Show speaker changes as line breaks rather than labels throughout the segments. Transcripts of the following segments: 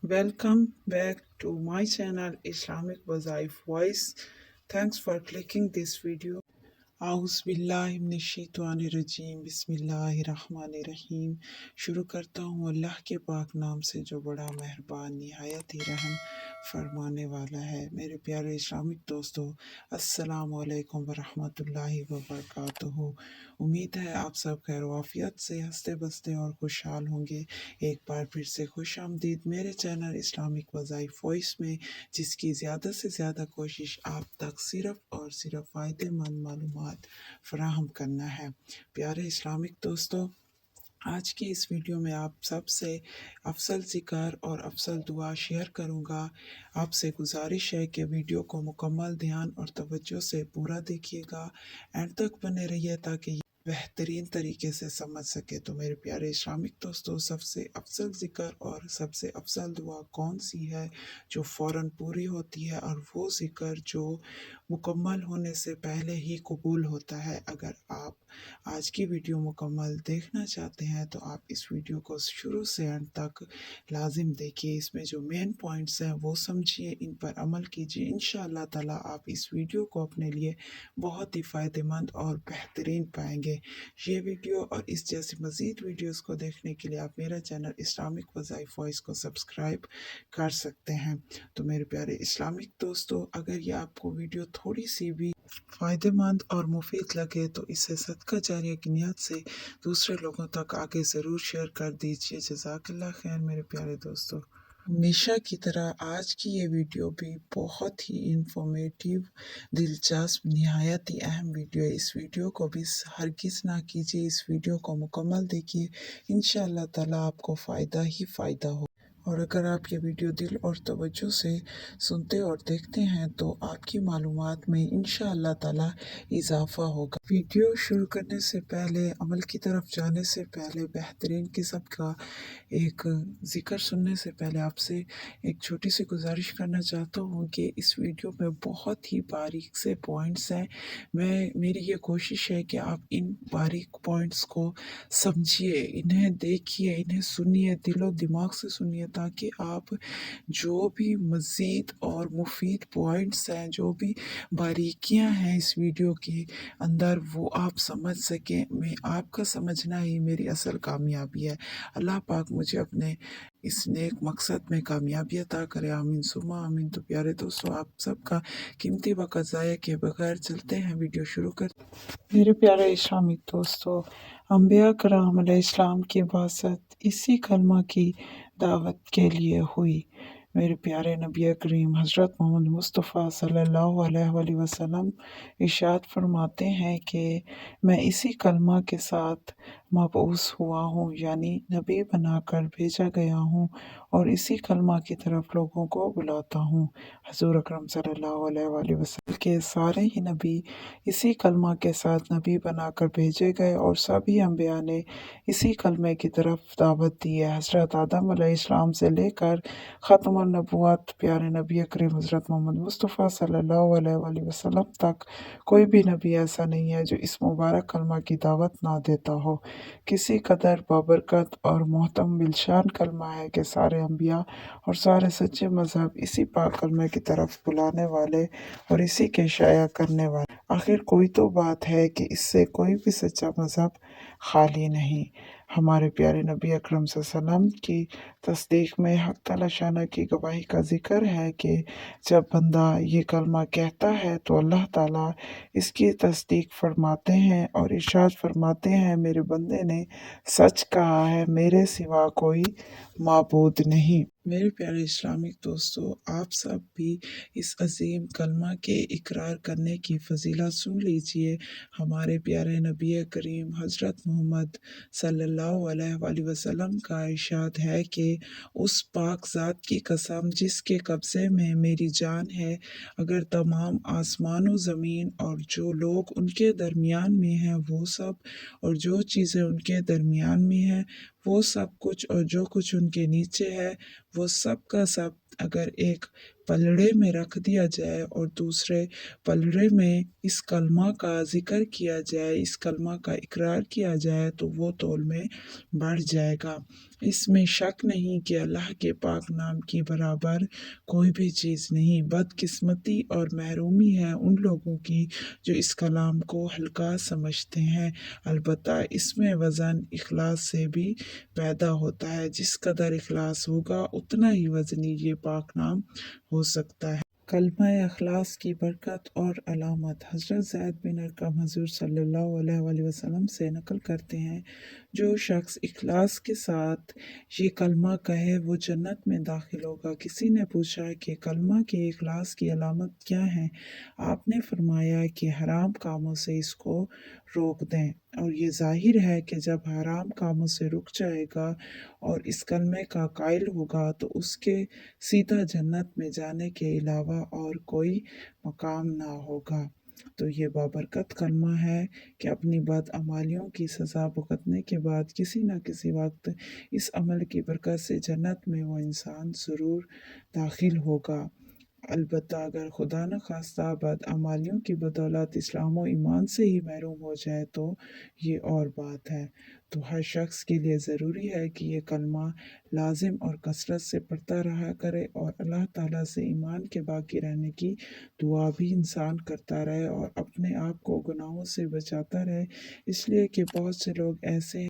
Welcome back to my channel Islamic Wazaif Voice. Thanks for clicking this video. आउज़बिल्लाहिमिनश्शैतानिर्रजीम बिस्मिल्लाहिर्रहमानिर्रहीम। शुरू करता हूँ अल्लाह के पाक नाम से जो बड़ा मेहरबान निहायत ही रहम फरमाने वाला है। मेरे प्यारे इस्लामिक दोस्तों, अस्सलाम वालेकुम वरहमतुल्लाहि वबरकातुहू। उम्मीद है आप सब खैर वाफियत से हंसते बसते और खुशहाल होंगे। एक बार फिर से खुश आमदीद मेरे चैनल इस्लामिक वज़ाइफ वॉइस में, जिसकी ज़्यादा से ज़्यादा कोशिश आप तक सिर्फ़ और सिर्फ फ़ायदेमंद मालूमात फ़राहम करना है। प्यारे इस्लामिक दोस्तों, आज की इस वीडियो में आप सबसे अफसल ज़िक्र और अफसल दुआ शेयर करूँगा। आपसे गुजारिश है कि वीडियो को मुकम्मल ध्यान और तवज्जो से पूरा देखिएगा, एंड तक बने रहिए ताकि बेहतरीन तरीके से समझ सके। तो मेरे प्यारे इस्लामिक दोस्तों, सबसे अफसल ज़िक्र और सबसे अफसल दुआ कौन सी है जो फ़ौरन पूरी होती है, और वो ज़िक्र जो मुकम्मल होने से पहले ही कबूल होता है। अगर आप आज की वीडियो मुकम्मल देखना चाहते हैं तो आप इस वीडियो को शुरू से अंत तक लाजिम देखिए। इसमें जो मेन पॉइंट्स हैं वो समझिए, इन पर अमल कीजिए। इंशाअल्लाह ताला आप इस वीडियो को अपने लिए बहुत ही फ़ायदेमंद और बेहतरीन पाएंगे। ये वीडियो और इस जैसी मज़ीद वीडियोस को देखने के लिए आप मेरा चैनल इस्लामिक वज़ाइफ वॉइस को सब्सक्राइब कर सकते हैं। तो मेरे प्यारे इस्लामिक दोस्तों, अगर ये आपको वीडियो थोड़ी सी भी फ़ायदेमंद और मुफीद लगे तो इसे सदका जारिया की नियत से दूसरे लोगों तक आगे ज़रूर शेयर कर दीजिए। जज़ाकल्लाह खैर मेरे प्यारे दोस्तों। हमेशा की तरह आज की ये वीडियो भी बहुत ही इंफॉर्मेटिव, दिलचस्प, निहायत ही अहम वीडियो है। इस वीडियो को भी हरगिज़ ना कीजिए, इस वीडियो को मुकम्मल देखिए। इंशाअल्लाह ताला आपको फ़ायदा ही फ़ायदा हो। और अगर आप ये वीडियो दिल और तवज्जो से सुनते और देखते हैं तो आपकी मालूमात में इंशाअल्लाह ताला इजाफ़ा होगा। वीडियो शुरू करने से पहले, अमल की तरफ जाने से पहले, बेहतरीन किस्म का एक ज़िक्र सुनने से पहले आपसे एक छोटी सी गुजारिश करना चाहता हूँ कि इस वीडियो में बहुत ही बारीक से पॉइंट्स हैं। मेरी ये कोशिश है कि आप इन बारीक पॉइंट्स को समझिए, इन्हें देखिए, इन्हें सुनिए, दिलो दिमाग से सुनिए, ताकि आप जो भी मज़ीद और मुफीद पॉइंट्स हैं, जो भी बारीकियां हैं इस वीडियो के अंदर, वो आप समझ सकें। मैं आपका समझना ही मेरी असल कामयाबी है। अल्लाह पाक मुझे अपने इस नेक मकसद में कामयाबी अता करे, आमीन सुमा आमीन। तो प्यारे दोस्तों, आप सबका कीमती वक़्त ज़ाया के बगैर चलते हैं, वीडियो शुरू कर। मेरे प्यारे इस्लामिक दोस्तों, अम्बिया कराम अलैहिस्सलाम की बासत इसी कलमा की दावत के लिए हुई। मेरे प्यारे नबी करीम हज़रत मोहम्मद मुस्तफ़ा सल्लल्लाहु अलैहि वसल्लम इरशाद फरमाते हैं कि मैं इसी कलमा के साथ मबऊस हुआ हूँ, यानी नबी बनाकर भेजा गया हूँ, और इसी कलमा की तरफ लोगों को बुलाता हूँ। हज़ूर अकरम सल्लल्लाहु अलैहि वसल्लम के सारे ही नबी इसी कलमा के साथ नबी बनाकर भेजे गए, और सभी अम्बिया ने इसी कलमे की तरफ दावत दी है। हज़रत आदम अलैहिस्सलाम से लेकर ख़त्मुन नबुव्वत प्यारे नबी करीम हज़रत मोहम्मद मुस्तफ़ा सल्लल्लाहु अलैहि वसल्लम तक कोई भी नबी ऐसा नहीं है जो इस मुबारक कलमा की दावत ना देता हो। किसी कदर बाबरकत और मोहतम बिलशान कलमा है कि सारे अम्बिया और सारे सच्चे मज़हब इसी पाक कलमे की तरफ बुलाने वाले और इसी के शाया करने वाले। आखिर कोई तो बात है कि इससे कोई भी सच्चा मज़हब खाली नहीं। हमारे प्यारे नबी अकरम सल्लल्लाहु अलैहि वसल्लम की तस्दीक में हक़ तआला शाना की गवाही का ज़िक्र है कि जब बंदा ये कलमा कहता है तो अल्लाह ताला इसकी तस्दीक फरमाते हैं और इरशाद फरमाते हैं, मेरे बंदे ने सच कहा है, मेरे सिवा कोई माबूद नहीं। मेरे प्यारे इस्लामिक दोस्तों, आप सब भी इस अजीम कलमा के इकरार करने की फ़जीलत सुन लीजिए। हमारे प्यारे नबी करीम हज़रत मोहम्मद सल्लल्लाहु अलैहि वसल्लम का इरशाद है कि उस पाक ज़ात की कसम जिसके कब्ज़े में मेरी जान है, अगर तमाम आसमान व ज़मीन और जो लोग उनके दरमियान में हैं वो सब, और जो चीज़ें उनके दरमियान में हैं वो सब कुछ, और जो कुछ उनके नीचे है वो सब का सब, अगर एक पलड़े में रख दिया जाए और दूसरे पलड़े में इस कलमा का ज़िक्र किया जाए, इस कलमा का इकरार किया जाए, तो वो तौल में बढ़ जाएगा। इसमें शक नहीं कि अल्लाह के पाक नाम की बराबर कोई भी चीज़ नहीं। बदकिस्मती और महरूमी है उन लोगों की जो इस कलाम को हल्का समझते हैं। अलबत्ता इसमें वज़न इखलास से भी पैदा होता है। जिस कदर इखलास होगा उतना ही वज़नी ये पाक नाम हो सकता है। कलमा अखलास की बरकत और अलामत। हज़रत ज़ैद बिन अरकम हुज़ूर सल्लल्लाहु अलैहि वसल्लम से नकल करते हैं, जो शख्स इखलास के साथ ये कलमा कहे वो जन्नत में दाखिल होगा। किसी ने पूछा कि कलमा के इखलास की अलामत क्या है? आपने फरमाया कि हराम कामों से इसको रोक दें। और ये जाहिर है कि जब हराम कामों से रुक जाएगा और इस कलमे का कायल होगा तो उसके सीधा जन्नत में जाने के अलावा और कोई मकाम ना होगा। तो ये बाबरकत कलमा है कि अपनी बदअमालियों की सज़ा भुगतने के बाद किसी न किसी वक्त इस अमल की बरकत से जन्नत में वो इंसान ज़रूर दाखिल होगा। अलबत्ता अगर खुदा न खास्ता बदअमालियों की बदौलत इस्लाम और ईमान से ही महरूम हो जाए तो ये और बात है। तो हर शख्स के लिए ज़रूरी है कि ये कलमा लाजिम और कसरत से पढ़ता रहा करे और अल्लाह ताला से ईमान के बाकी रहने की दुआ भी इंसान करता रहे और अपने आप को गुनाहों से बचाता रहे। इसलिए कि बहुत से लोग ऐसे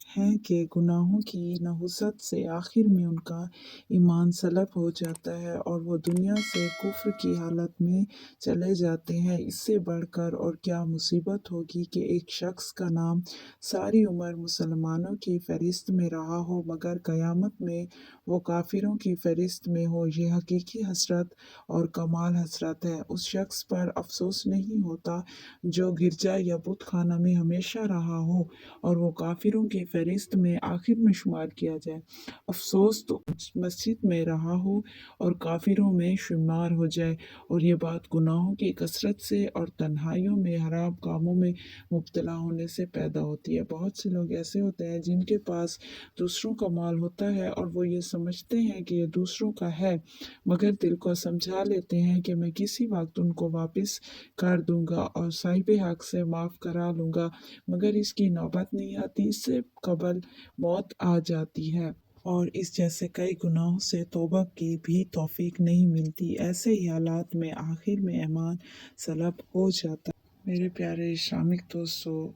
हैं कि गुनाहों की नहुसत से आखिर में उनका ईमान सलब हो जाता है और वो दुनिया से कुफ्र की हालत में चले जाते हैं। इससे बढ़कर और क्या मुसीबत होगी कि एक शख्स का नाम सारी उम्र मुसलमानों की फहरिस्त में रहा हो मगर क़यामत में वो काफिरों की फहरिस्त में हो। ये हकीकी हसरत और कमाल हसरत है। उस शख्स पर अफसोस नहीं होता जो गिरजा या बुत खाना में हमेशा रहा हो और वो काफिरों की फहरिस्त में आखिर में शुमार किया जाए। अफसोस तो मस्जिद में रहा हो और काफिरों में शुमार हो जाए। और ये बात गुनाहों की कसरत से और तन्हाइयों में हराम कामों में मुब्तला होने से पैदा होती है। बहुत से लोग ऐसे होते हैं जिनके पास दूसरों का माल होता है और वो ये समझते हैं कि ये दूसरों का है, मगर दिल को समझा लेते हैं कि मैं किसी वक्त उनको वापस कर दूंगा और साहिब हक से माफ़ करा लूँगा, मगर इसकी नौबत नहीं आती। इससे कबल मौत आ जाती है और इस जैसे कई गुनाहों से तौबा की भी तौफीक नहीं मिलती। ऐसे ही हालात में आखिर में ईमान सलब हो जाता। मेरे प्यारे इस्लामिक दोस्तों,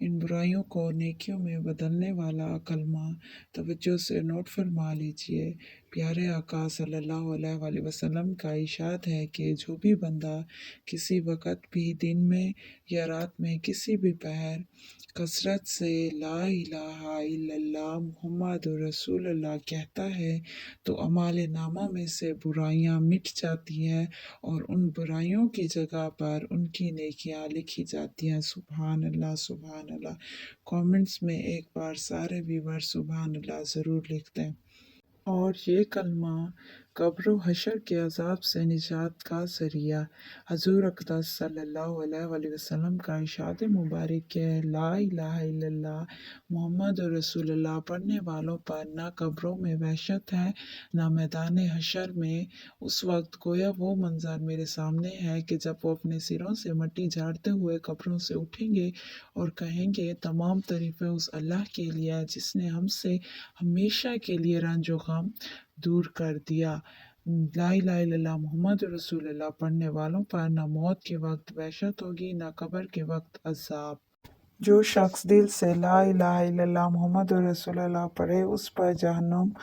इन बुराइयों को नेकियों में बदलने वाला कलमा तवज्जो से नोट फरमा लीजिए। प्यारे आका सल्लल्लाहु अलैहि वसल्लम का इरशाद है कि जो भी बंदा किसी वक़्त भी दिन में या रात में किसी भी पहर कसरत से ला इलाहा इल्लल्लाह मुहम्मदुर रसूलुल्लाह कहता है तो अमाल नामा में से बुराइयां मिट जाती हैं और उन बुराइयों की जगह पर उनकी नेकियां लिखी जाती हैं। सुभान अल्लाह, सुभान अल्लाह। कमेंट्स में एक बार सारे व्यूवर सुभान अल्लाह ज़रूर लिख दें। और ये कलमा कब्र व हशर के अजाब से निजात का ज़रिया। हजूर अक़दस सल्लल्लाहु अलैहि वसल्लम का इरशाद मुबारक है, ला इलाहा इल्लल्लाह मोहम्मद रसूलुल्लाह पढ़ने वालों पर ना कब्रों में वहशत है ना मैदान हशर में। उस वक्त गोया वो मंज़र मेरे सामने है कि जब वो अपने सिरों से मट्टी झाड़ते हुए कब्रों से उठेंगे और कहेंगे, तमाम तारीफ़ें उस अल्लाह के लिए है जिसने हमसे हमेशा के लिए रंज व गम दूर कर दिया। ला इलाहा इल्लल्लाह मुहम्मद रसूलुल्लाह पढ़ने वालों पर न मौत के वक्त वहशत होगी न कब्र के वक्त अजाब। जो शख्स दिल से ला इलाहा इल्लल्लाह मुहम्मद रसूलुल्लाह पढ़े उस पर जहन्नुम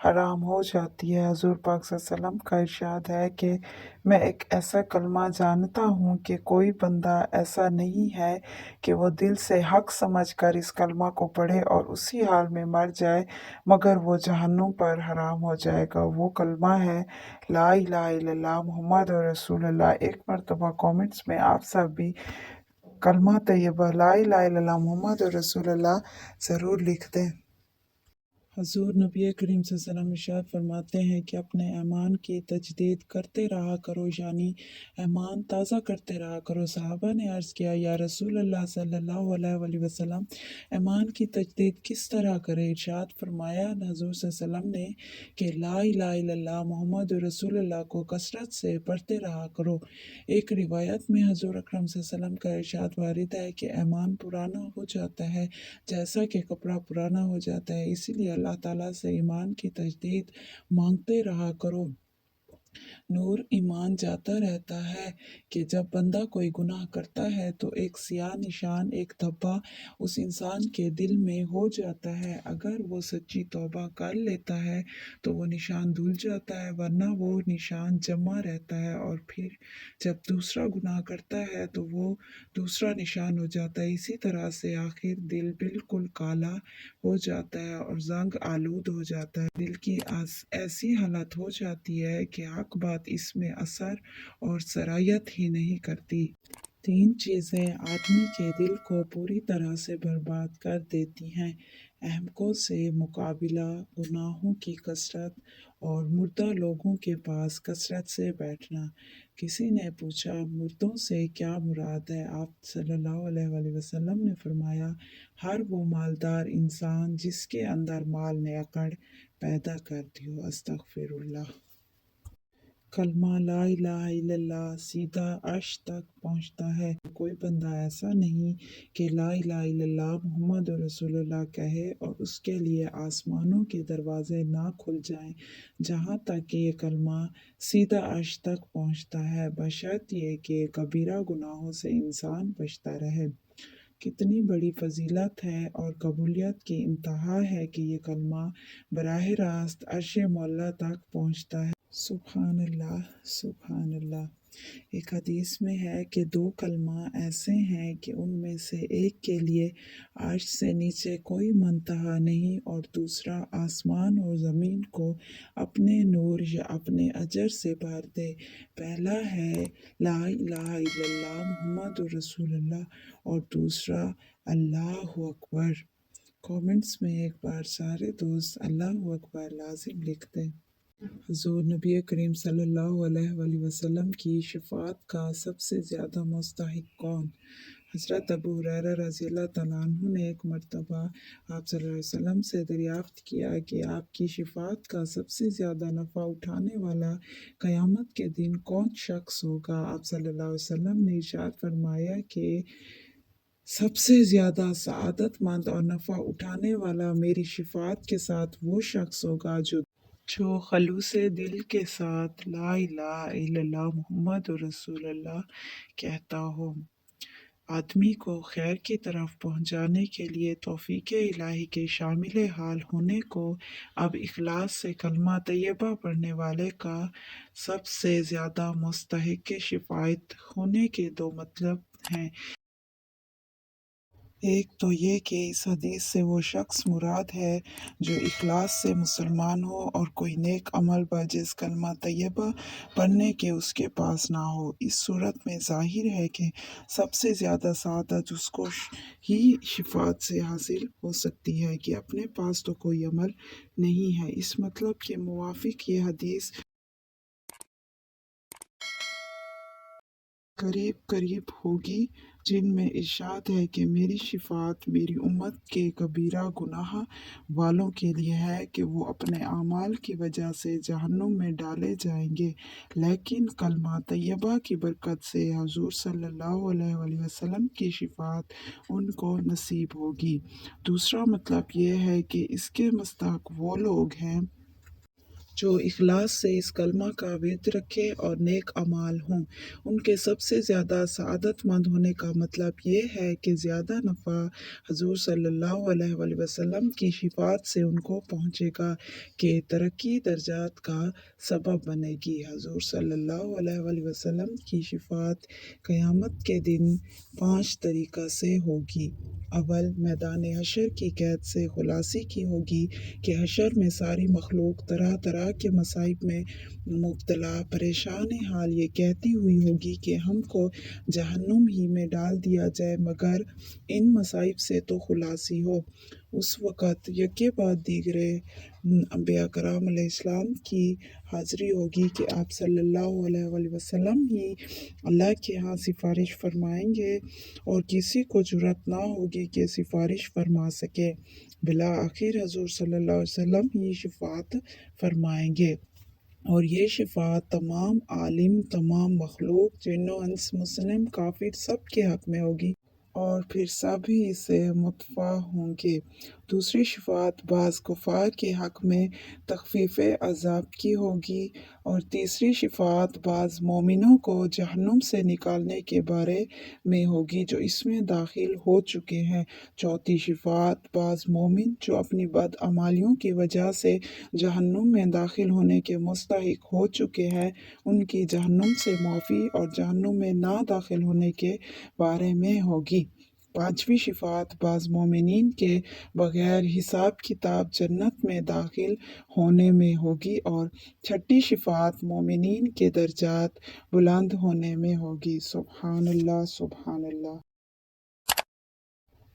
हराम हो जाती है। हजूर पाक सल्लल्लाहु अलैहि वसल्लम का इरशाद है कि मैं एक ऐसा कलमा जानता हूँ कि कोई बंदा ऐसा नहीं है कि वो दिल से हक समझकर इस कलमा को पढ़े और उसी हाल में मर जाए मगर वो जहन्नुम पर हराम हो जाएगा। वो कलमा है ला इलाहा इल्लल्लाह मुहम्मद रसूलुल्लाह। एक मरतबा कमेंट्स में आप सब भी कलमा तैयबा ला इलाहा इल्लल्लाह मुहम्मद रसूलुल्लाह ज़रूर लिख दें। हजूर नबी करीम सल्लल्लाहु अलैहि वसल्लम इरशाद फरमाते हैं कि अपने ईमान की तजदीद करते रहा करो, यानी ईमान ताज़ा करते रहा करो। सहाबा ने अर्ज़ किया, या रसूल अल्लाह सल्लल्लाहु अलैहि वसल्लम ईमान की तजदीद किस तरह करें? इरशाद फरमाया हजूर सल्लल्लाहु अलैहि वसल्लम ने कि ला इलाहा इल्लल्लाह मोहम्मद रसूलुल्लाह को कसरत से पढ़ते रहा करो। एक रिवायत में हजूर अकरम सल्लल्लाहु अलैहि वसल्लम का इरशाद वारिद है कि ईमान पुराना हो जाता है जैसा कि कपड़ा पुराना हो जाता है, इसीलिए अल्लाह अल्लाह ताला से ईमान की तजदीद मांगते रहा करो। नूर ईमान जाता रहता है कि जब बंदा कोई गुनाह करता है तो एक सियाह निशान, एक धब्बा उस इंसान के दिल में हो जाता है। अगर वो सच्ची तौबा कर लेता है तो वो निशान धुल जाता है, वरना वो निशान जमा रहता है और फिर जब दूसरा गुनाह करता है तो वो दूसरा निशान हो जाता है। इसी तरह से आखिर दिल बिल्कुल काला हो जाता है और जंग आलूद हो जाता है। दिल की ऐसी हालत हो जाती है कि हक बात इसमें असर और सरायत ही नहीं करती। 3 चीज़ें आदमी के दिल को पूरी तरह से बर्बाद कर देती हैं: अहमकों से मुकाबिला, गुनाहों की कसरत और मुर्दा लोगों के पास कसरत से बैठना। किसी ने पूछा, मुर्दों से क्या मुराद है? आप सल्लल्लाहु अलैहि वसल्लम ने फरमाया, हर वो मालदार इंसान जिसके अंदर माल ने अकड़ पैदा कर दी हो। अस्तगफिरुल्लाह। कलमा ला इलाहा इल्लल्लाह सीधा अर्श तक पहुँचता है। कोई बंदा ऐसा नहीं कि ला इलाहा इल्लल्लाह मुहम्मद रसूलुल्लाह कहे और उसके लिए आसमानों के दरवाजे ना खुल जाएं, जहाँ तक कि ये कलमा सीधा अर्श तक पहुँचता है, बशर्त ये कि कबीरा गुनाहों से इंसान बचता रहे। कितनी बड़ी फजीलत है और कबूलियत की इंतहा है कि ये कलमा बराह रास्त अर्श मौला तक पहुँचता है। सुभान अल्लाह, सुभान अल्लाह। एक हदीस में है कि 2 कलमा ऐसे हैं कि उनमें से एक के लिए अर्श से नीचे कोई मुंतहा नहीं और दूसरा आसमान और ज़मीन को अपने नूर या अपने अजर से भर दे। पहला है ला इलाहा इल्लल्लाह मुहम्मदुर रसूलुल्लाह और दूसरा अल्लाहु अकबर। कमेंट्स में एक बार सारे दोस्त अल्लाहु अकबर लाजिम लिख दें। हुज़ूर नबी करीम सल्लल्लाहु अलैहि वसल्लम की शफ़ाअत का सबसे ज़्यादा मुस्तहिक़ कौन? हज़रत अबू हुरैरा रज़ियल्लाहु तआला अन्हु ने एक मरतबा आप सल्लल्लाहु अलैहि वसल्लम से दरियाफ़्त किया कि आपकी शफ़ाअत का सबसे ज़्यादा नफ़ा उठाने वाला क़यामत के दिन कौन शख्स होगा? आप सल्लल्लाहु अलैहि वसल्लम ने इरशाद फरमाया कि सबसे ज़्यादा सआदतमंद और नफ़ा उठाने वाला मेरी शफ़ाअत के साथ वो शख्स होगा जो खलूसे दिल के साथ ला इलाहा इल्लल्लाह मुहम्मदुर रसूलुल्लाह कहता हो। आदमी को खैर की तरफ पहुँचाने के लिए तौफीक इलाही के शामिल हाल होने को अब इखलास से कलमा तैयबा पढ़ने वाले का सबसे ज़्यादा मुस्तहिक़ शिफ़ाअत होने के 2 मतलब हैं। एक तो ये कि इस हदीस से वो शख्स मुराद है जो इखलास से मुसलमान हो और कोई नेक अमल बजिस कलमा तैयबा पढ़ने के उसके पास ना हो। इस सूरत में ज़ाहिर है कि सबसे ज़्यादा सआदत उसको ही शिफ़ाअत से हासिल हो सकती है कि अपने पास तो कोई अमल नहीं है। इस मतलब के मुवाफिक ये हदीस करीब करीब होगी जिनमें इरशाद है कि मेरी शिफ़ाअत मेरी उम्मत के कबीरा गुनाह वालों के लिए है कि वो अपने आमाल की वजह से जहन्नुम में डाले जाएंगे, लेकिन कलमा तैयबा की बरकत से हुज़ूर सल्लल्लाहु अलैहि वसल्लम की शिफ़ाअत उनको नसीब होगी। दूसरा मतलब ये है कि इसके मुस्तहिक़ वो लोग हैं जो इखलास से इस कलमा का विर्द रखें और नेक अमाल हों। उनके सबसे ज़्यादा सआदतमंद होने का मतलब ये है कि ज़्यादा नफ़ा हुज़ूर सल्लल्लाहु अलैहि वसल्लम की शिफ़ाअत से उनको पहुँचेगा कि तरक्की दर्जात का सबब बनेगी। हुज़ूर सल्लल्लाहु अलैहि वसल्लम की शिफ़ाअत क़यामत के दिन 5 तरीक़ा से होगी। अव्वल, मैदान हशर की कैद से खुलासी की होगी कि हशर में सारी मखलूक तरह तरह के मसाइब में मुब्तला परेशान हाल ये कहती हुई होगी कि हमको जहन्नुम ही में डाल दिया जाए, मगर इन मसाइब से तो खुलासी हो। उस वक़्त यके बाद दीगरे अम्बिया कराम अलैहिस्सलाम की हाज़िरी होगी कि आप सल्लल्लाहु अलैहि वसल्लम ही अल्लाह के यहाँ सिफारिश फरमाएंगे और किसी को जुर्रत ना होगी कि सिफारिश फरमा सके। बिला आखिर हुज़ूर सल्लल्लाहु अलैहि वसल्लम ही शिफ़ाअत फरमाएंगे और ये शिफ़ाअत तमाम आलिम, तमाम मखलूक, जिन्नो इंस, मुस्लिम, काफिर सब के हक़ में होगी। اور پھر سبھی سے متفع ہوں گے۔ دوسری شفاعت بعض کفار کے حق میں تخفیف عذاب کی ہوگی، اور تیسری شفاعت بعض مومنوں کو جہنم سے نکالنے کے بارے میں ہوگی جو اس میں داخل ہو چکے ہیں۔ چوتھی شفاعت بعض مومن جو اپنی بدعمالیوں کی وجہ سے جہنم میں داخل ہونے کے مستحق ہو چکے ہیں، ان کی جہنم سے معافی اور جہنم میں نہ داخل ہونے کے بارے میں ہوگی۔ پانچویں شفاعت بعض مومنین کے بغیر حساب کتاب جنت میں داخل ہونے میں ہوگی، اور چھٹی شفاعت مومنین کے درجات بلند ہونے میں ہوگی۔ سبحان اللہ، سبحان اللہ۔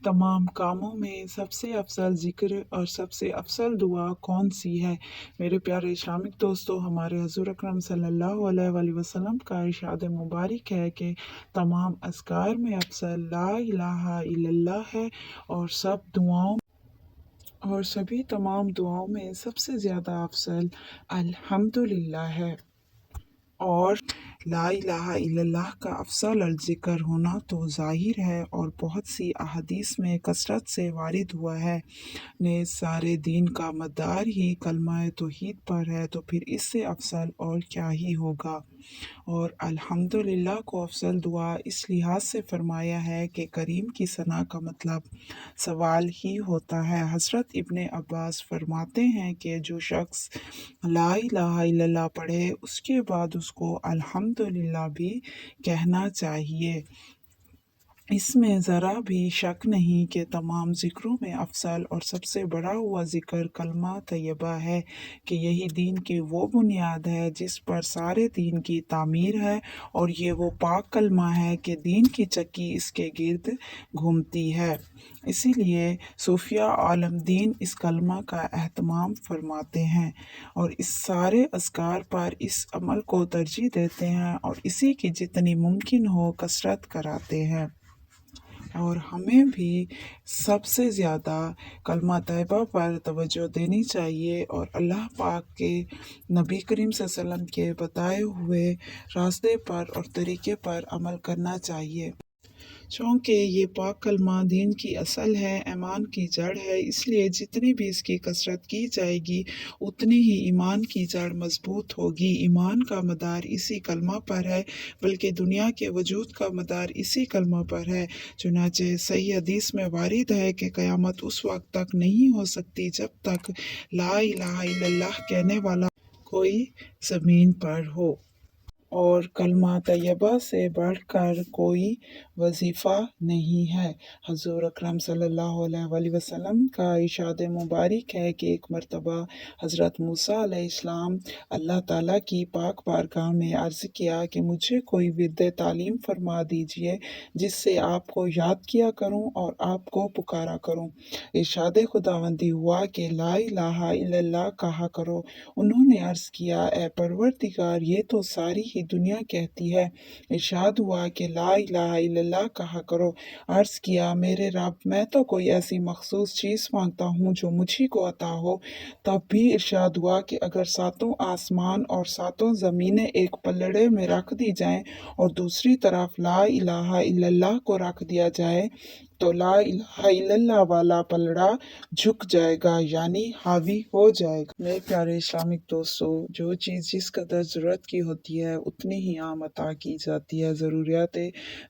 تمام کاموں میں سب سے افضل ذکر اور سب سے افضل دعا کون سی ہے؟ میرے پیارے اسلامک دوستو، ہمارے حضور اکرم صلی اللہ علیہ وآلہ وسلم کا ارشاد مبارک ہے کہ تمام اذکار میں افضل لا الہ الا اللہ ہے، اور سبھی تمام دعاؤں میں سب سے زیادہ افضل الحمدللہ ہے۔ اور لا الہ الا اللہ کا افضل الذکر ہونا تو ظاہر ہے، اور بہت سی احادیث میں کثرت سے وارد ہوا ہے۔ نیز سارے دین کا مدار ہی کلمہ توحید پر ہے، تو پھر اس سے افضل اور کیا ہی ہوگا۔ اور الحمدللہ کو افضل دعا اس لحاظ سے فرمایا ہے کہ کریم کی ثنا کا مطلب سوال ہی ہوتا ہے۔ حضرت ابن عباس فرماتے ہیں کہ جو شخص لا الہ الا اللہ پڑھے، اس کے بعد اس کو الحمدللہ بھی کہنا چاہیے۔ اس میں ذرا بھی شک نہیں کہ تمام ذکروں میں افضل اور سب سے بڑا ہوا ذکر کلمہ طیبہ ہے، کہ یہی دین کی وہ بنیاد ہے جس پر سارے دین کی تعمیر ہے، اور یہ وہ پاک کلمہ ہے کہ دین کی چکی اس کے گرد گھومتی ہے۔ اسی لیے صوفیاء عالم دین اس کلمہ کا اہتمام فرماتے ہیں، اور اس سارے اذکار پر اس عمل کو ترجیح دیتے ہیں، اور اسی کی جتنی ممکن ہو کثرت کراتے ہیں۔ اور ہمیں بھی سب سے زیادہ کلمہ طیبہ پر توجہ دینی چاہیے، اور اللہ پاک کے نبی کریم صلی اللہ علیہ وسلم کے بتائے ہوئے راستے پر اور طریقے پر عمل کرنا چاہیے۔ چونکہ یہ پاک کلمہ دین کی اصل ہے، ایمان کی جڑ ہے، اس لیے جتنی بھی اس کی کثرت کی جائے گی اتنی ہی ایمان کی جڑ مضبوط ہوگی۔ ایمان کا مدار اسی کلمہ پر ہے، بلکہ دنیا کے وجود کا مدار اسی کلمہ پر ہے۔ چنانچہ صحیح حدیث میں وارد ہے کہ قیامت اس وقت تک نہیں ہو سکتی جب تک لا الہ الا اللہ کہنے والا کوئی زمین پر ہو۔ اور کلمہ طیبہ سے بڑھ کر کوئی وظیفہ نہیں ہے۔ حضور اکرم صلی اللہ علیہ وآلہ وسلم کا ارشاد مبارک ہے کہ ایک مرتبہ حضرت موسیٰ علیہ السلام اللہ تعالیٰ کی پاک بارگاہ میں عرض کیا کہ مجھے کوئی ورد تعلیم فرما دیجئے جس سے آپ کو یاد کیا کروں اور آپ کو پکارا کروں۔ ارشاد خداوندی ہوا کہ لا الہ الا اللہ کہا کرو۔ انہوں نے عرض کیا، اے پروردگار، یہ تو ساری ہی دنیا کہتی ہے۔ ارشاد ہوا کہ لا الہ الا اللہ کہا کرو۔ عرض کیا، میرے رب، میں تو کوئی ایسی مخصوص چیز مانگتا ہوں جو مجھی کو عطا ہو۔ تب بھی ارشاد ہوا کہ اگر ساتوں آسمان اور ساتوں زمینیں ایک پلڑے میں رکھ دی جائیں اور دوسری طرف لا الہ الا اللہ کو رکھ دیا جائے تو لا الہ الا اللہ والا پلڑا جھک جائے گا، یعنی حاوی ہو جائے گا۔ میرے پیارے اسلامک دوستو، جو چیز جس قدر ضرورت کی ہوتی ہے اتنی ہی عام عطا کی جاتی ہے۔ ضروریات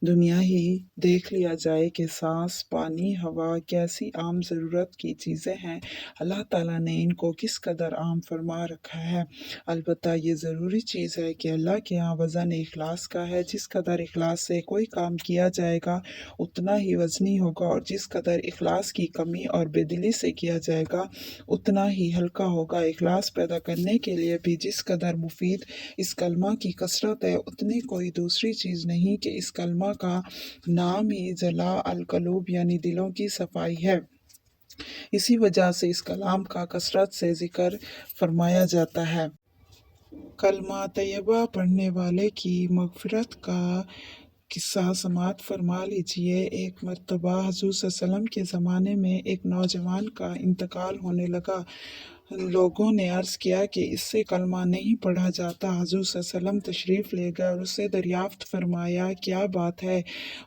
دنیا ہی دیکھ لیا جائے کہ سانس، پانی، ہوا کیسی عام ضرورت کی چیزیں ہیں، اللہ تعالیٰ نے ان کو کس قدر عام فرما رکھا ہے۔ البتہ یہ ضروری چیز ہے کہ اللہ کے ہاں وزن اخلاص کا ہے۔ جس قدر اخلاص سے کوئی کام کیا جائے گا اتنا ہی وزنی ہوگا، اور جس قدر اخلاص کی کمی اور بے دلی سے کیا جائے گا اتنا ہی ہلکا ہوگا۔ اخلاص پیدا کرنے کے لیے بھی جس قدر مفید اس کلمہ کی کثرت ہے اتنی کوئی دوسری چیز نہیں، کہ اس کلمہ کا نام ہی جلا القلوب یعنی دلوں کی صفائی ہے۔ اسی وجہ سے اس کلام کا کثرت سے ذکر فرمایا جاتا ہے۔ کلمہ طیبہ پڑھنے والے کی مغفرت کا قصہ سماعت فرما لیجئے۔ ایک مرتبہ حضور صلی اللہ علیہ وسلم کے زمانے میں ایک نوجوان کا انتقال ہونے لگا۔ लोगों ने अर्ज़ किया कि इससे कलमा नहीं पढ़ा जाता। हज़ूर सल्लल्लाहु अलैहि वसल्लम तशरीफ़ ले गए और उससे दरियाफ़्त फरमाया, क्या बात है?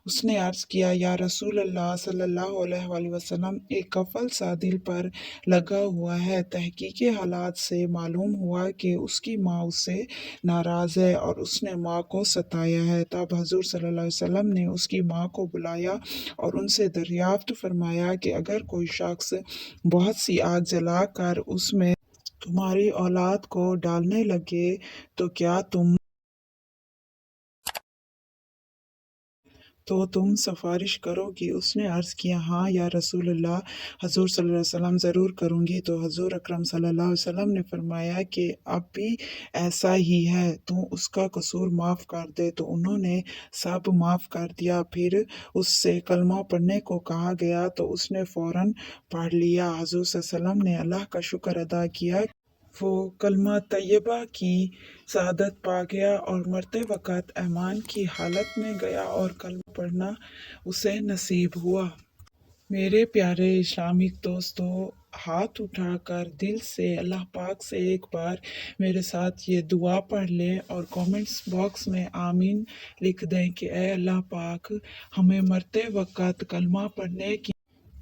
उसने अर्ज़ किया, या रसूल अल्लाह सल्लल्लाहु अलैहि वसल्लम, एक कफ़ल सा दिल पर लगा हुआ है। तहकीकी हालात से मालूम हुआ कि उसकी माँ उससे नाराज़ है और उसने माँ को सताया है। तब हज़ूर सल्लल्लाहु अलैहि वसल्लम ने उसकी माँ को बुलाया और उनसे दरियाफ़्त फरमाया कि अगर कोई शख्स बहुत सी आग जलाकर उसमें तुम्हारी औलाद को डालने लगे तो क्या तुम सिफारिश करोगी? उसने अर्ज़ किया, हाँ या रसूल अल्लाह। हज़ूर सल्लल्लाहु अलैहि वसल्लम, ज़रूर करूँगी। तो हज़ूर अकरम सल्लल्लाहु अलैहि वसल्लम ने फरमाया कि अब भी ऐसा ही है, तू उसका कसूर माफ़ कर दे। तो उन्होंने सब माफ़ कर दिया। फिर उससे कलमा पढ़ने को कहा गया तो उसने फ़ौरन पढ़ लिया। हज़ूर सल्लल्लाहु अलैहि वसल्लम ने अल्लाह का शुक्र अदा किया, वो कलमा तैयबा की शहादत पा गया और मरते वक़्त ईमान की हालत में गया और कलमा पढ़ना उसे नसीब हुआ। मेरे प्यारे इस्लामिक दोस्तों, हाथ उठाकर दिल से अल्लाह पाक से एक बार मेरे साथ ये दुआ पढ़ लें और कमेंट्स बॉक्स में आमीन लिख दें कि ए अल्लाह पाक, हमें मरते वक़्त कलमा पढ़ने की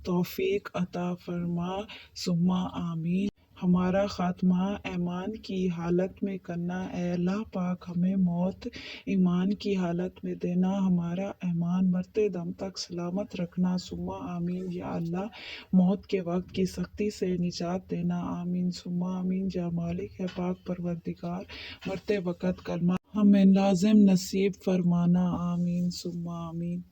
तौफीक अता फरमा, सुम्मा आमीन। हमारा खात्मा ईमान की हालत में करना। ए अल्लाह पाक, हमें मौत ईमान की हालत में देना, हमारा ईमान मरते दम तक सलामत रखना, सुम्मा आमीन। या अल्लाह, मौत के वक्त की सख्ती से निजात देना, आमीन सुम्मा आमीन। या मालिक है पाक परवरदिगार, मरते वक्त कलमा हमें लाजिम नसीब फरमाना, आमीन सुम्मा आमीन।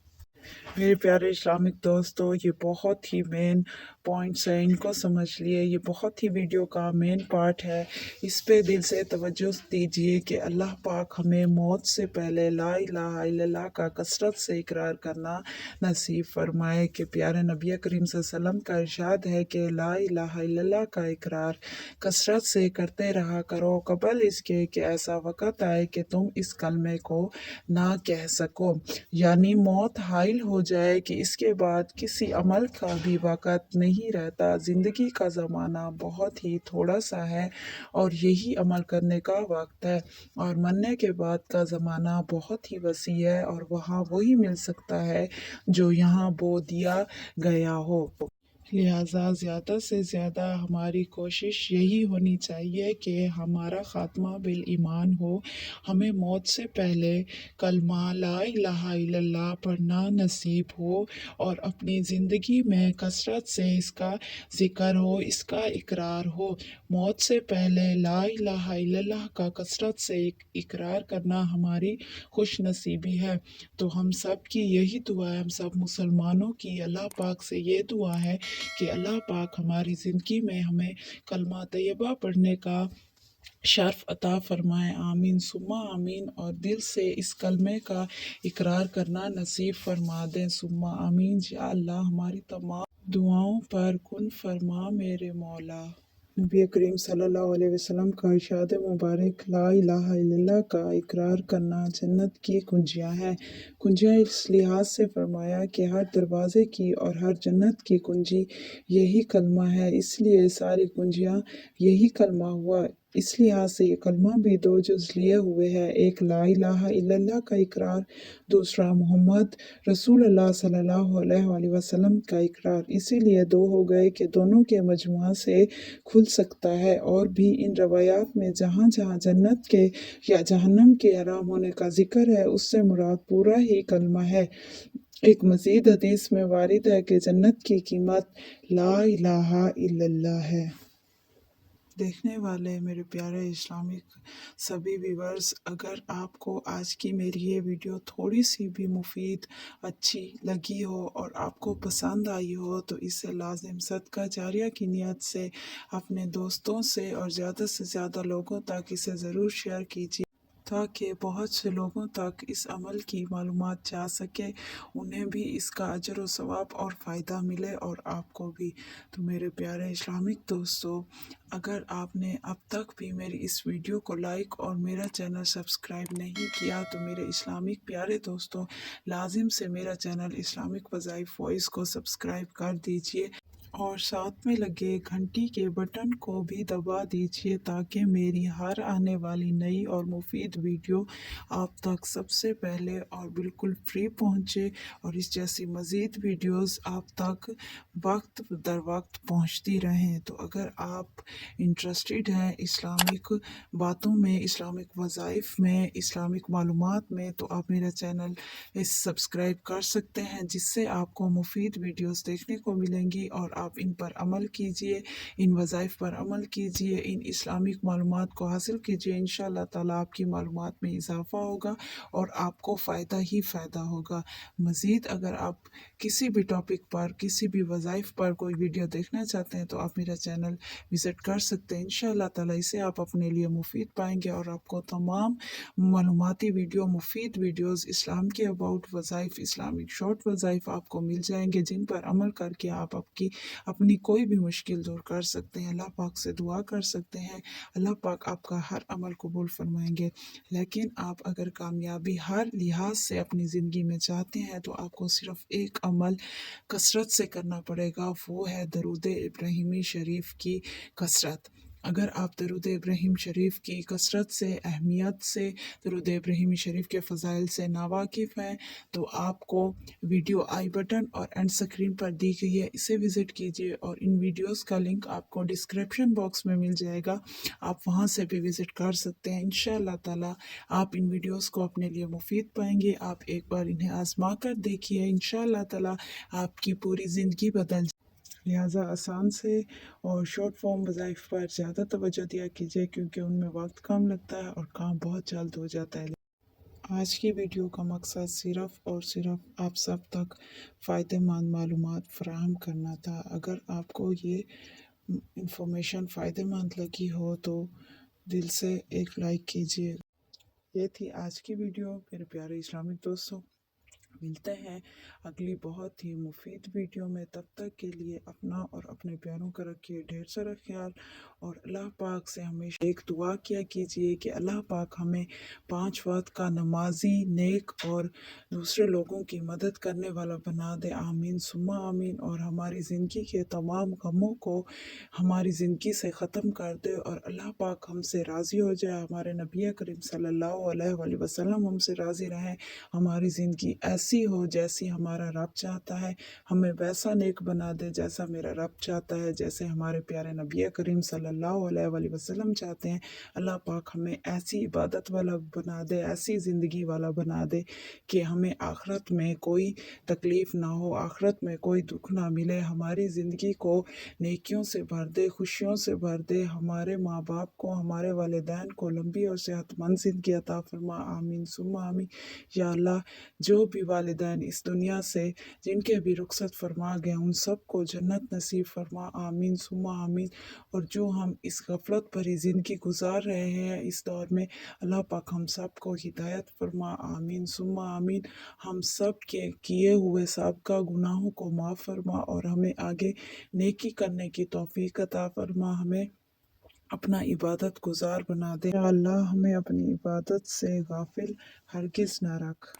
मेरे प्यारे इस्लामिक दोस्तों, ये बहुत ही मेन पॉइंट्स हैं, इनको समझ लिए। ये बहुत ही वीडियो का मेन पार्ट है, इस पे दिल से तवज्जो दीजिए कि अल्लाह पाक हमें मौत से पहले ला इलाहा इल्लल्लाह का कसरत से इकरार करना नसीब फरमाए। कि प्यारे नबी करीम सल्लल्लाहु अलैहि वसल्लम का इरशाद है कि ला इलाहा इल्लल्लाह का इकरार कसरत से करते रहा करो, कबल इसके कि ऐसा वक़्त आए कि तुम इस कलमे को ना कह सको, यानी मौत हाइल हो जाए कि इसके बाद किसी अमल का भी वक़्त नहीं रहता। ज़िंदगी का ज़माना बहुत ही थोड़ा सा है और यही अमल करने का वक्त है, और मरने के बाद का ज़माना बहुत ही वसी है और वहाँ वही मिल सकता है जो यहाँ बो दिया गया हो। लिहाजा ज़्यादा से ज़्यादा हमारी कोशिश यही होनी चाहिए कि हमारा ख़ात्मा बिल ईमान हो, हमें मौत से पहले कलमा ला इलाहा इल्लल्लाह पढ़ना नसीब हो और अपनी ज़िंदगी में कसरत से इसका ज़िक्र हो, इसका इकरार हो। मौत से पहले ला इलाहा इल्लल्लाह का कसरत से इकरार करना हमारी खुश नसीबी है। तो हम सब की यही दुआ है, हम सब मुसलमानों की अल्लाह पाक से ये दुआ है कि अल्लाह पाक हमारी ज़िंदगी में हमें कलमा तैयबा पढ़ने का शर्फ अता फरमाए, आमीन सुम्मा आमीन। और दिल से इस कलमे का इकरार करना नसीब फरमा दें, सुम्मा आमीन। या अल्लाह, हमारी तमाम दुआओं पर कुन फरमा मेरे मौला। नबी करीम सल्लल्लाहु अलैहि वसल्लम का इरशाद मुबारक, ला इलाहा इल्लल्लाह का इकरार करना जन्नत की कुंजियाँ हैं। कुंजियाँ इस लिहाज से फरमाया कि हर दरवाज़े की और हर जन्नत की कुंजी यही कलमा है, इसलिए सारी कुंजियाँ यही कलमा हुआ। इस लिहाज से ये कलमा भी दो जुज़ लिए हुए है, एक ला इलाहा इल्लल्लाह का इकरार, दूसरा मोहम्मद रसूलुल्लाह सल्लल्लाहु अलैहि वसल्लम का इकरार। इसीलिए दो हो गए कि दोनों के मजमुआ से खुल सकता है। और भी इन रवायात में जहाँ जहाँ जन्नत के या जहन्नम के हराम होने का जिक्र है, उससे मुराद पूरा ही कलमा है। एक मज़ीद हदीस में वारिद है कि जन्नत की कीमत ला इलाहा इल्लल्लाह है। देखने वाले मेरे प्यारे इस्लामिक सभी व्यूवर्स, अगर आपको आज की मेरी ये वीडियो थोड़ी सी भी मुफीद अच्छी लगी हो और आपको पसंद आई हो तो इसे लाजिम सदका जारिया की नियत से अपने दोस्तों से और ज़्यादा से ज़्यादा लोगों तक इसे ज़रूर शेयर कीजिए, ताकि बहुत से लोगों तक इस अमल की मालूमात जा सके, उन्हें भी इसका अजर व सवाब और फ़ायदा मिले और आपको भी। तो मेरे प्यारे इस्लामिक दोस्तों, अगर आपने अब तक भी मेरी इस वीडियो को लाइक और मेरा चैनल सब्सक्राइब नहीं किया तो मेरे इस्लामिक प्यारे दोस्तों, लाजिम से मेरा चैनल इस्लामिक वज़ाइफ वॉइस को सब्सक्राइब कर दीजिए। اور ساتھ میں لگے گھنٹی کے بٹن کو بھی دبا دیجیے تاکہ میری ہر آنے والی نئی اور مفید ویڈیو آپ تک سب سے پہلے اور بالکل فری پہنچے، اور اس جیسی مزید ویڈیوز آپ تک وقت در وقت پہنچتی رہیں۔ تو اگر آپ انٹرسٹڈ ہیں اسلامک باتوں میں، اسلامک وظائف میں، اسلامک معلومات میں، تو آپ میرا چینل سبسکرائب کر سکتے ہیں، جس سے آپ کو مفید ویڈیوز دیکھنے کو ملیں گی، اور آپ ان پر عمل کیجئے، ان وظائف پر عمل کیجئے، ان اسلامک معلومات کو حاصل کیجئے۔ انشاءاللہ تعالیٰ آپ کی معلومات میں اضافہ ہوگا اور آپ کو فائدہ ہی فائدہ ہوگا۔ مزید اگر آپ کسی بھی ٹاپک پر، کسی بھی وظائف پر کوئی ویڈیو دیکھنا چاہتے ہیں تو آپ میرا چینل وزٹ کر سکتے ہیں۔ انشاءاللہ تعالیٰ اسے آپ اپنے لیے مفید پائیں گے، اور آپ کو تمام معلوماتی ویڈیو، مفید ویڈیوز، اسلام کے اباؤٹ وظائف، اسلامک شارٹ وظائف آپ کو مل جائیں گے، جن پر عمل کر کے آپ اپنی کوئی بھی مشکل دور کر سکتے ہیں، اللہ پاک سے دعا کر سکتے ہیں، اللہ پاک آپ کا ہر عمل قبول فرمائیں گے۔ لیکن آپ اگر کامیابی ہر لحاظ سے اپنی زندگی میں چاہتے ہیں تو آپ کو صرف ایک عمل کثرت سے کرنا پڑے گا، وہ ہے درود ابراہیمی شریف کی کثرت۔ اگر آپ درود ابراہیم شریف کی کثرت سے، اہمیت سے، درود ابراہیمی شریف کے فضائل سے ناواقف ہیں تو آپ کو ویڈیو آئی بٹن اور اینڈ سکرین پر دی گئی ہے، اسے وزٹ کیجئے، اور ان ویڈیوز کا لنک آپ کو ڈسکرپشن باکس میں مل جائے گا، آپ وہاں سے بھی وزٹ کر سکتے ہیں۔ انشاءاللہ تعالیٰ آپ ان ویڈیوز کو اپنے لیے مفید پائیں گے، آپ ایک بار انہیں آزما کر دیکھیے، انشاءاللہ تعالیٰ آپ کی پوری زندگی بدل جائے۔ لہٰذا آسان سے اور شارٹ فارم وظائف پر زیادہ توجہ دیا کیجیے، کیونکہ ان میں وقت کم لگتا ہے اور کام بہت جلد ہو جاتا ہے۔ آج کی ویڈیو کا مقصد صرف اور صرف آپ سب تک فائدہ مند معلومات فراہم کرنا تھا۔ اگر آپ کو یہ انفارمیشن فائدہ مند لگی ہو تو دل سے ایک لائک کیجیے۔ یہ تھی آج کی ویڈیو میرے پیارے اسلامک دوستوں، ملتے ہیں اگلی بہت ہی مفید ویڈیو میں، تب تک کے لیے اپنا اور اپنے پیاروں کا رکھیے ڈھیر سارا خیال، اور اللہ پاک سے ہمیشہ ایک دعا کیا کیجیے کہ اللہ پاک ہمیں 5 وقت کا نمازی، نیک اور دوسرے لوگوں کی مدد کرنے والا بنا دے، آمین ثم آمین، اور ہماری زندگی کے تمام غموں کو ہماری زندگی سے ختم کر دے، اور اللہ پاک ہم سے راضی ہو جائے، ہمارے نبی کریم صلی اللہ علیہ وآلہ وسلم ہم سے راضی رہیں، ہماری زندگی ایسی ہو جیسی ہمارا رب چاہتا ہے، ہمیں ویسا نیک بنا دے جیسا میرا رب چاہتا ہے، جیسے ہمارے پیارے نبی کریم صلی اللہ علیہ وآلہ وسلم چاہتے ہیں۔ اللہ پاک ہمیں ایسی عبادت والا بنا دے، ایسی زندگی والا بنا دے کہ ہمیں آخرت میں کوئی تکلیف نہ ہو، آخرت میں کوئی دکھ نہ ملے، ہماری زندگی کو نیکیوں سے بھر دے، خوشیوں سے بھر دے، ہمارے ماں باپ کو، ہمارے والدین کو لمبی اور صحت مند زندگی عطا فرما، آمین ثم آمین۔ یا اللہ، جو بھی والدین اس دنیا سے جن کے بھی رخصت فرما گئے، ان سب کو جنت نصیب فرما، آمین ثم آمین۔ اور جو ہم اس غفلت بھری زندگی گزار رہے ہیں اس دور میں، اللہ پاک ہم سب کو ہدایت فرما، آمین ثم آمین۔ ہم سب کے کیے ہوئے سابقہ گناہوں کو معاف فرما، اور ہمیں آگے نیکی کرنے کی توفیق عطا فرما، ہمیں اپنا عبادت گزار بنا دے، یا اللہ ہمیں اپنی عبادت سے غافل ہرگز نہ رکھ۔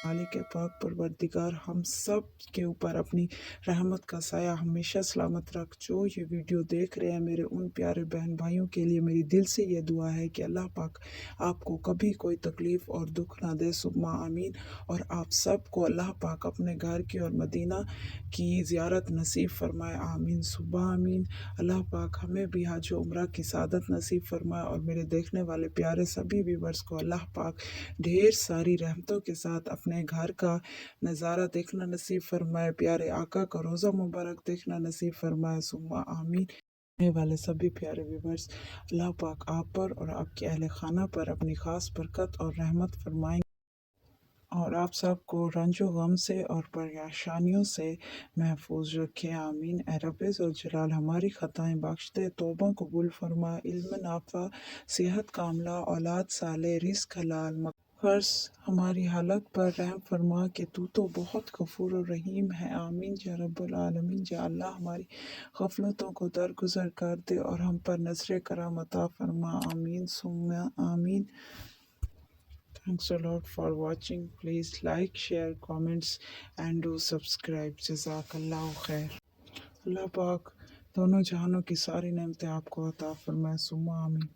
مالک پاک پروردگار ہم سب کے اوپر اپنی رحمت کا سایہ ہمیشہ سلامت رکھ۔ جو یہ ویڈیو دیکھ رہے ہیں میرے ان پیارے بہن بھائیوں کے لیے میری دل سے یہ دعا ہے کہ اللہ پاک آپ کو کبھی کوئی تکلیف اور دکھ نہ دے، ثم آمین۔ اور آپ سب کو اللہ پاک اپنے گھر کی اور مدینہ کی زیارت نصیب فرمائے، آمین ثم آمین۔ اللہ پاک ہمیں بھی حج و عمرہ کی سعادت نصیب فرمائے، اور میرے دیکھنے والے پیارے سبھی ویورز کو اللہ پاک ڈھیر ساری رحمتوں کے ساتھ اپنے گھر کا نظارہ دیکھنا نصیب فرمائے، پیارے آقا کا روزہ مبارک دیکھنا نصیب فرمائے، ثم آمین۔ آنے والے سبھی پیارے ویورز، اللہ پاک آپ پر اور آپ کے اہل خانہ پر اپنی خاص برکت اور رحمت فرمائیں، اور آپ سب کو رنج و غم سے اور پریشانیوں سے محفوظ رکھے، آمین۔ اے رب ذوالجلال ہماری خطائیں بخش دے، توبہ قبول فرما، علم نافع، صحت کاملہ، اولاد صالح، رزق حلال، فرض ہماری حالت پر رحم فرما کہ تو بہت غفور و رحیم ہے، آمین یا رب العالمین۔ یا اللہ ہماری غفلتوں کو درگزر کر دے اور ہم پر نظر کرم عطا فرما، آمین ثم آمین۔ Thanks a lot for watching. Please like, share, comments and do subscribe. جزاک اللہ خیر۔ अल्लाह पाक दोनों जहानों की सारी नेमतें आपको अता फरमाए, सुम्मा आमीन।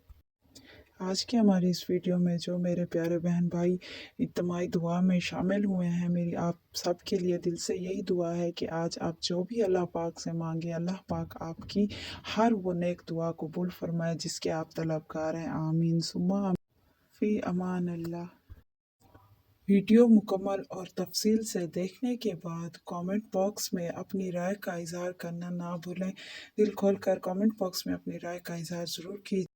आज की हमारी इस वीडियो में जो मेरे प्यारे बहन भाई इज्तिमाई दुआ में शामिल हुए हैं, मेरी आप सब के लिए दिल से यही दुआ है कि आज आप जो भी अल्लाह पाक से मांगे, अल्लाह पाक आपकी हर वो नेक दुआ कबूल फरमाए जिसके आप तलबगार हैं। आमीन सुम्मा आमीन। फ़ी अमान अल्लाह। वीडियो मुकम्मल और तफसील से देखने के बाद कमेंट बॉक्स में अपनी राय का इजहार करना ना भूलें। दिल खोल कर कमेंट बॉक्स में अपनी राय का इजहार ज़रूर कीजिए।